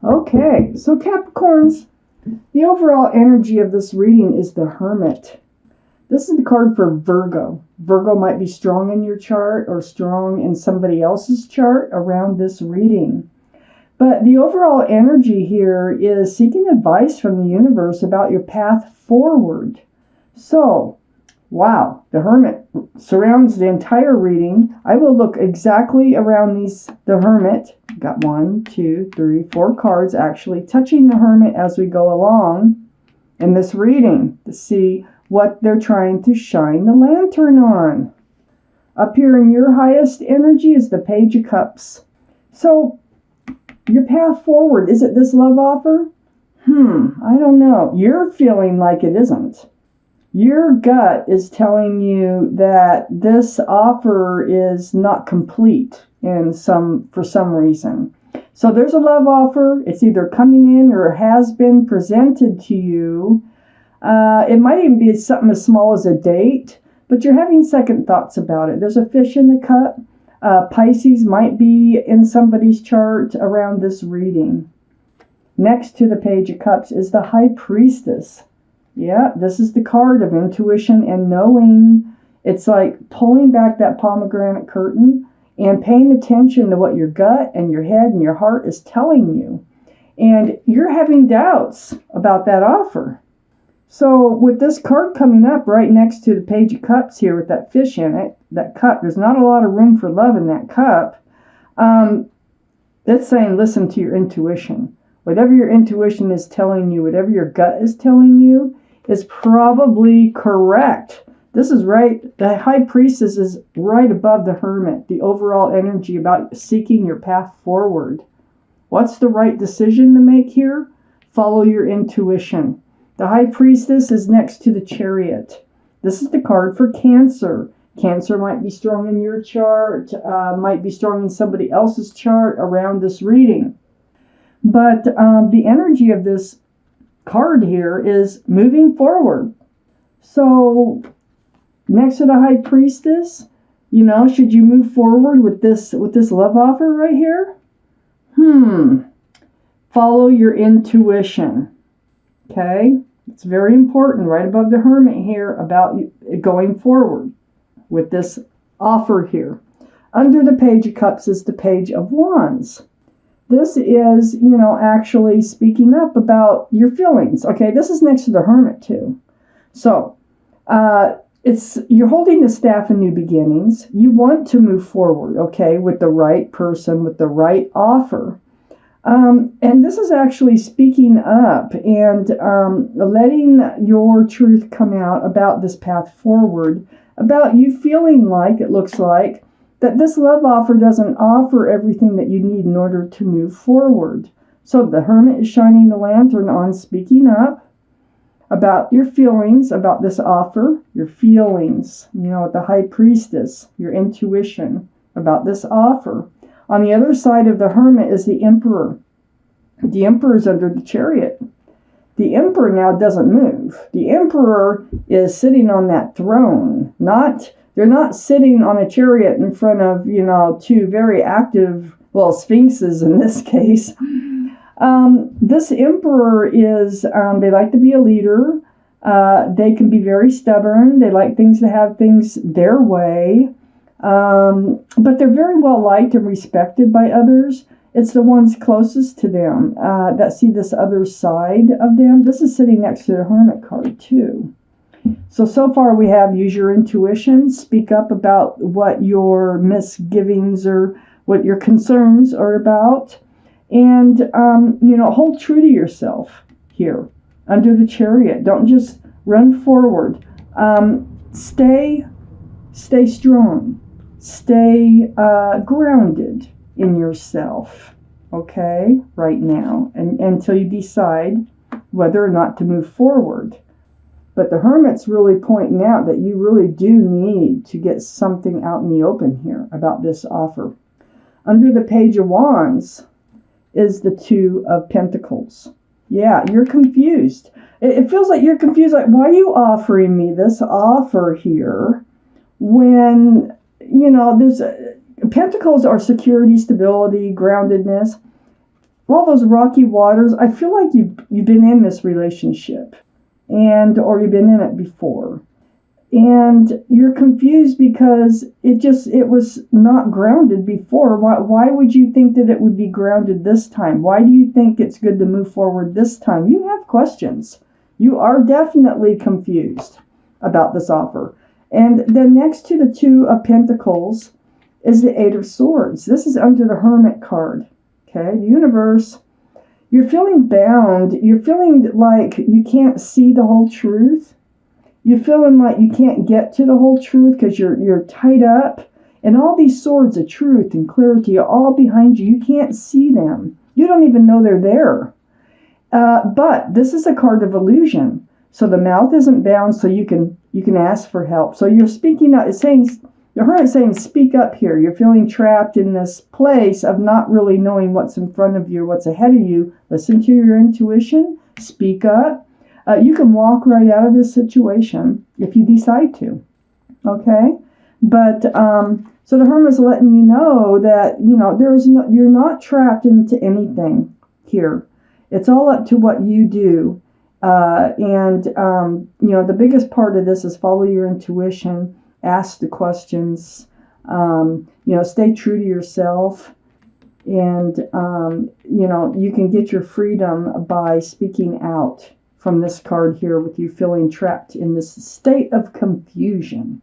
Okay, so Capricorns, the overall energy of this reading is the Hermit. This is the card for Virgo. Virgo might be strong in your chart or strong in somebody else's chart around this reading. But the overall energy here is seeking advice from the universe about your path forward. So, wow, the Hermit surrounds the entire reading. I will look exactly around the Hermit. Got 1, 2, 3, 4 cards actually touching the Hermit as we go along in this reading to see what they're trying to shine the lantern on. Up here in your highest energy is the Page of Cups. So, your path forward, is it this love offer? I don't know. You're feeling like it isn't. Your gut is telling you that this offer is not complete for some reason. So there's a love offer. It's either coming in or has been presented to you. It might even be something as small as a date, but you're having second thoughts about it. There's a fish in the cup. Pisces might be in somebody's chart around this reading. Next to the Page of Cups is the High Priestess. Yeah, this is the card of intuition and knowing. It's like pulling back that pomegranate curtain and paying attention to what your gut and your head and your heart is telling you. And you're having doubts about that offer. So with this card coming up right next to the Page of Cups here with that fish in it, that cup, there's not a lot of room for love in that cup. It's saying listen to your intuition. Whatever your intuition is telling you, whatever your gut is telling you, is probably correct. This is right. The High Priestess is right above the Hermit, the overall energy about seeking your path forward. What's the right decision to make here? Follow your intuition. The High Priestess is next to the Chariot. This is the card for Cancer. Cancer might be strong in your chart, might be strong in somebody else's chart around this reading. But the energy of this card here is moving forward. So next to the High Priestess, should you move forward with this love offer right here? Follow your intuition. Okay? It's very important right above the Hermit here about going forward with this offer here. Under the Page of Cups is the Page of Wands. This is, actually speaking up about your feelings. Okay, this is next to the Hermit too. So, you're holding the staff in new beginnings. You want to move forward, okay, with the right person, with the right offer. And this is actually speaking up and letting your truth come out about this path forward, about you feeling like, it looks like, that this love offer doesn't offer everything that you need in order to move forward. So the Hermit is shining the lantern on speaking up about your feelings, about this offer, your feelings, the High Priestess, your intuition about this offer. On the other side of the Hermit is the Emperor. The Emperor is under the Chariot. The Emperor now doesn't move. The Emperor is sitting on that throne. They're not sitting on a chariot in front of, two very active, sphinxes in this case. This Emperor is, they like to be a leader. They can be very stubborn. They like things to have things their way. But they're very well liked and respected by others. It's the ones closest to them that see this other side of them. This is sitting next to the Hermit card too. So far we have use your intuition, speak up about what your misgivings or what your concerns are about, and, hold true to yourself here under the Chariot. Don't just run forward. Stay strong. Stay grounded in yourself, okay, right now, and until you decide whether or not to move forward. But the Hermit's really pointing out that you really do need to get something out in the open here about this offer. Under the Page of Wands is the Two of Pentacles. Yeah, you're confused. It feels like you're confused. Like, why are you offering me this offer here when, there's Pentacles are security, stability, groundedness. all those rocky waters. I feel like you've been in this relationship, or you've been in it before, and you're confused because it was not grounded before. Why would you think that it would be grounded this time? Why do you think it's good to move forward this time? You have questions. You are definitely confused about this offer. And then next to the Two of Pentacles is the Eight of Swords. This is under the Hermit card. Okay, the universe, you're feeling bound. You're feeling like you can't see the whole truth. You're feeling like you can't get to the whole truth because you're tied up. And all these swords of truth and clarity are all behind you. You can't see them. You don't even know they're there. But this is a card of illusion. So the mouth isn't bound, so you can ask for help. So you're speaking up. It's saying, the Hermit's saying, speak up here. You're feeling trapped in this place of not really knowing what's in front of you, what's ahead of you. Listen to your intuition. Speak up. You can walk right out of this situation if you decide to. Okay? But, so the Hermit's letting you know that, you're not trapped into anything here. It's all up to what you do. The biggest part of this is follow your intuition, ask the questions, stay true to yourself. And, you can get your freedom by speaking out from this card here with you feeling trapped in this state of confusion.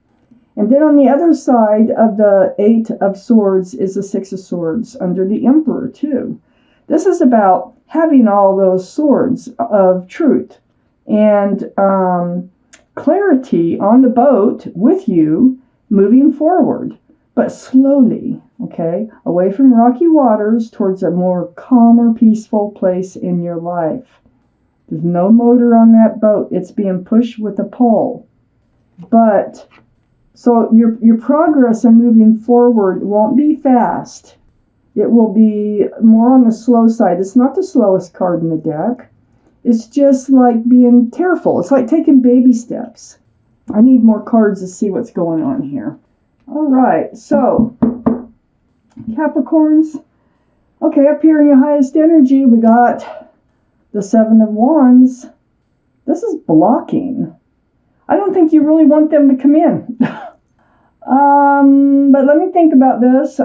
And then on the other side of the Eight of Swords is the Six of Swords under the Emperor too. This is about having all those swords of truth and clarity on the boat with you moving forward, but slowly, okay, away from rocky waters towards a more calmer, peaceful place in your life. There's no motor on that boat. It's being pushed with a pole. But so your progress in moving forward won't be fast. It will be more on the slow side. It's not the slowest card in the deck. It's just like being careful. It's like taking baby steps. I need more cards to see what's going on here. All right, so Capricorns. Okay, up here in your highest energy, we got the Seven of Wands. This is blocking. I don't think you really want them to come in. But let me think about this.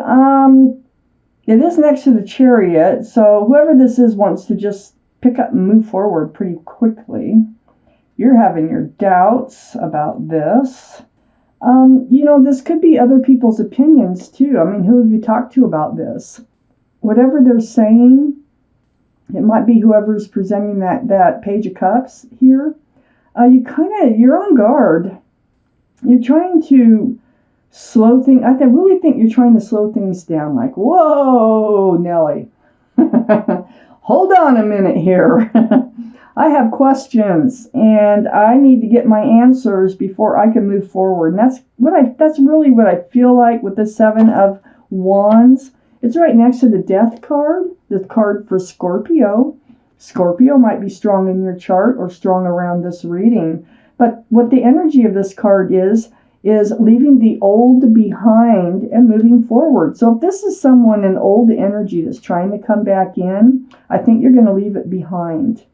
It is next to the Chariot, so whoever this is wants to just pick up and move forward pretty quickly. You're having your doubts about this. This could be other people's opinions too. I mean, who have you talked to about this? Whatever they're saying, it might be whoever's presenting that Page of Cups here. You're on guard. You're trying to slow things. I really think you're trying to slow things down. Like, whoa, Nelly. Hold on a minute here. I have questions and I need to get my answers before I can move forward. And that's really what I feel like with the Seven of Wands. It's right next to the Death card, the card for Scorpio. Scorpio might be strong in your chart or strong around this reading. But what the energy of this card is leaving the old behind and moving forward. So if this is someone in old energy that's trying to come back in, I think you're going to leave it behind.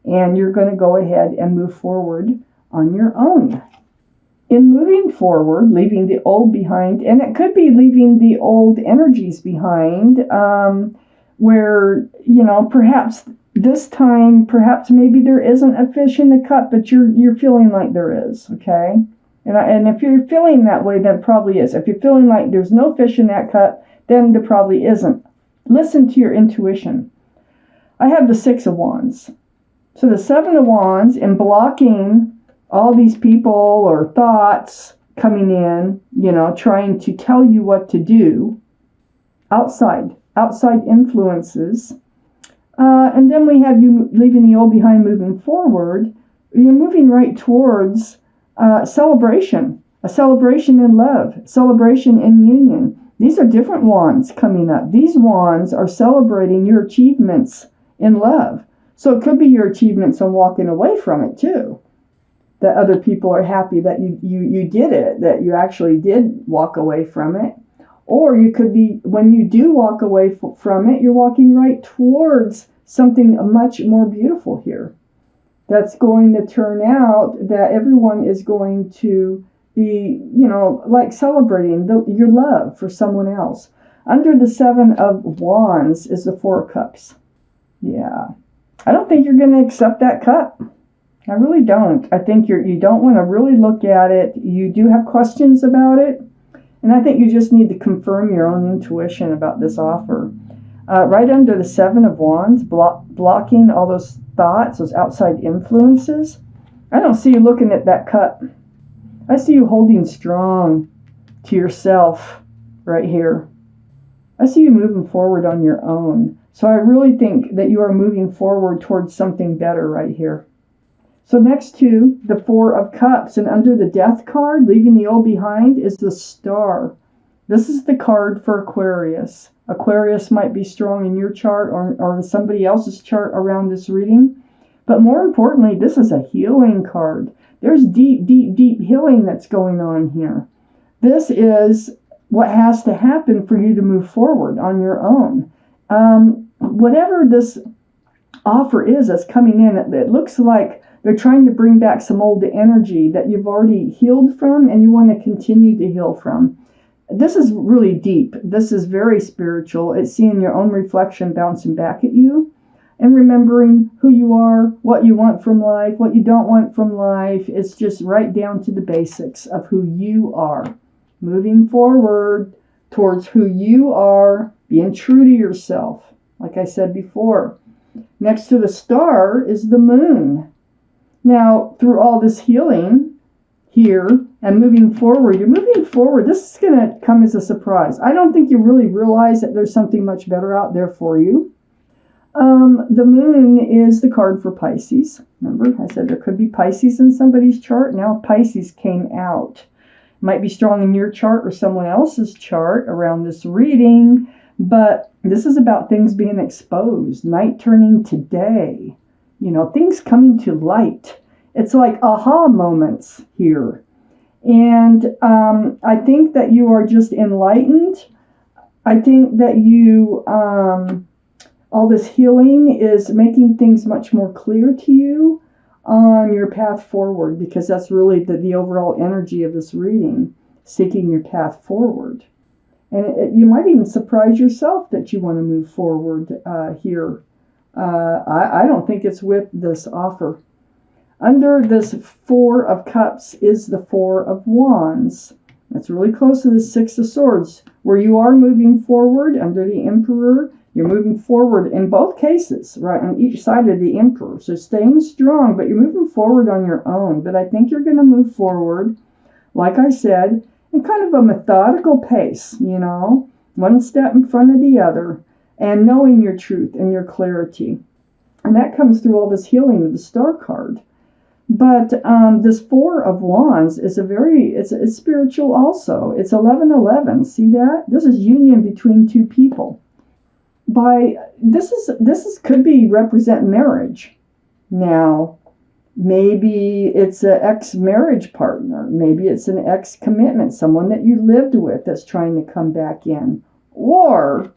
And you're going to go ahead and move forward on your own. In moving forward, leaving the old behind, and it could be leaving the old energies behind, where, perhaps this time, perhaps maybe there isn't a fish in the cup, but you're feeling like there is, okay? And if you're feeling that way, then probably is. If you're feeling like there's no fish in that cup, then there probably isn't. Listen to your intuition. I have the Six of Wands. So the Seven of Wands, in blocking all these people or thoughts coming in, trying to tell you what to do, outside influences. And then we have you leaving the old behind, moving forward. You're moving right towards celebration, a celebration in love, celebration in union. These are different wands coming up. These wands are celebrating your achievements in love. So it could be your achievements on walking away from it too. That other people are happy that you did it, that you actually did walk away from it. Or you could be, when you do walk away from it, you're walking right towards something much more beautiful here. That's going to turn out that everyone is going to be, like celebrating your love for someone else. Under the Seven of Wands is the Four of Cups. Yeah. I don't think you're going to accept that cup. I really don't. I think you don't want to really look at it. You do have questions about it. And I think you just need to confirm your own intuition about this offer. Right under the Seven of Wands, blocking all those thoughts, those outside influences. I don't see you looking at that cup. I see you holding strong to yourself right here. I see you moving forward on your own. So I really think that you are moving forward towards something better right here. So next to the Four of Cups and under the Death card, leaving the old behind, is the Star. This is the card for Aquarius. Aquarius might be strong in your chart or in somebody else's chart around this reading. But more importantly, this is a healing card. There's deep, deep, deep healing that's going on here. This is what has to happen for you to move forward on your own. Whatever this offer is that's coming in, it looks like they're trying to bring back some old energy that you've already healed from and you want to continue to heal from. This is really deep. This is very spiritual. It's seeing your own reflection bouncing back at you and remembering who you are, what you want from life, what you don't want from life. It's just right down to the basics of who you are. Moving forward towards who you are, being true to yourself, like I said before. Next to the Star is the Moon. Now, through all this healing here and moving forward, you're moving forward. This is going to come as a surprise. I don't think you really realize that there's something much better out there for you. The Moon is the card for Pisces. Remember, I said there could be Pisces in somebody's chart. Now Pisces came out. Might be strong in your chart or someone else's chart around this reading, but this is about things being exposed, night turning to day. Things coming to light. It's like aha moments here. And I think that you are just enlightened. I think that you, all this healing is making things much more clear to you on your path forward, because that's really the overall energy of this reading, seeking your path forward. And you might even surprise yourself that you want to move forward here. I don't think it's with this offer. Under this Four of Cups is the Four of Wands. That's really close to the Six of Swords, where you are moving forward under the Emperor. You're moving forward in both cases, right, on each side of the Emperor. So staying strong, but you're moving forward on your own. But I think you're going to move forward, like I said, in kind of a methodical pace, one step in front of the other, and knowing your truth and your clarity. And that comes through all this healing of the Star card. But this Four of Wands is it's spiritual also. It's 11:11. See that? This is union between two people. This could be represent marriage. Now, maybe it's an ex-marriage partner. Maybe it's an ex-commitment, someone that you lived with that's trying to come back in. Or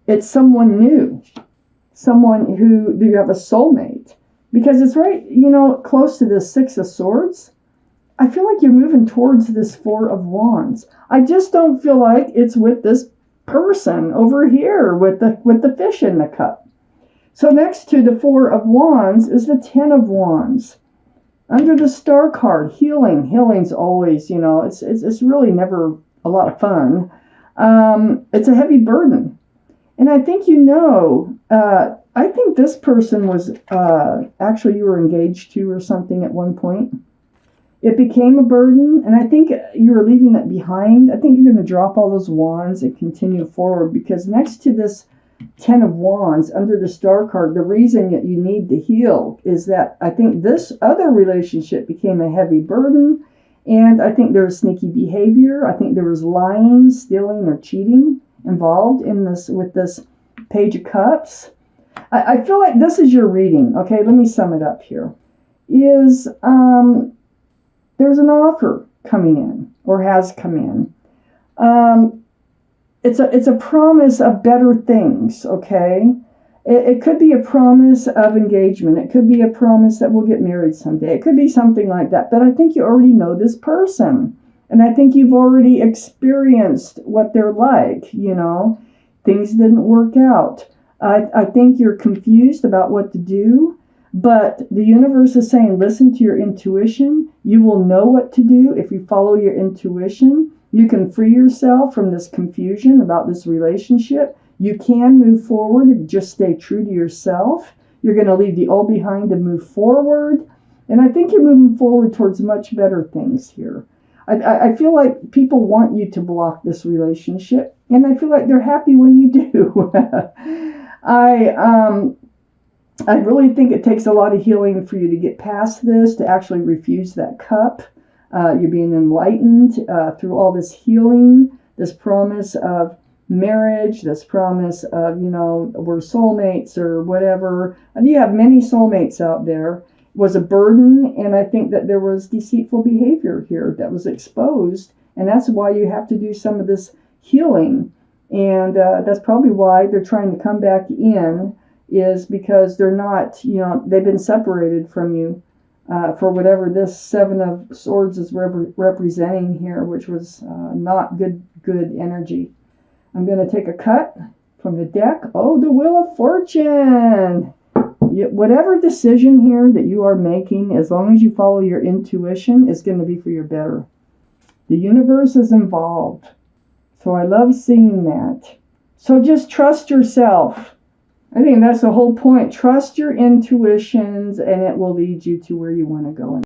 it's someone new, someone who you have a soulmate. Because it's right, close to the Six of Swords. I feel like you're moving towards this Four of Wands. I just don't feel like it's with this person over here with the fish in the cup. So next to the Four of Wands is the Ten of Wands. Under the Star card, healing. Healing's always, it's really never a lot of fun. It's a heavy burden. And I think I think this person was actually you were engaged to or something at one point. It became a burden, and I think you were leaving that behind. I think you're going to drop all those wands and continue forward, because next to this Ten of Wands under the Star card, the reason that you need to heal is that I think this other relationship became a heavy burden, and I think there was sneaky behavior. I think there was lying, stealing, or cheating involved in this with this Page of Cups. I feel like this is your reading. Okay, let me sum it up here. There's an offer coming in, or has come in. it's a promise of better things, okay? It could be a promise of engagement. It could be a promise that we'll get married someday. It could be something like that. But I think you already know this person. And I think you've already experienced what they're like, you know. Things didn't work out. I think you're confused about what to do. But the universe is saying, listen to your intuition. You will know what to do if you follow your intuition. You can free yourself from this confusion about this relationship. You can move forward and just stay true to yourself. You're going to leave the old behind and move forward. And I think you're moving forward towards much better things here. I feel like people want you to block this relationship. And I feel like they're happy when you do. I really think it takes a lot of healing for you to get past this, to actually refuse that cup. You're being enlightened through all this healing, this promise of marriage, this promise of, you know, we're soulmates or whatever. And you have many soulmates out there. Was a burden, and I think that there was deceitful behavior here that was exposed, and that's why you have to do some of this healing. And that's probably why they're trying to come back in, is because they're not, you know, they've been separated from you for whatever this Seven of Swords is representing here, which was not good energy. I'm going to take a cut from the deck. Oh, the Wheel of Fortune. Whatever decision here that you are making, as long as you follow your intuition, is going to be for your better. The universe is involved. So I love seeing that. So just trust yourself. I think that's the whole point. Trust your intuitions, and it will lead you to where you want to go.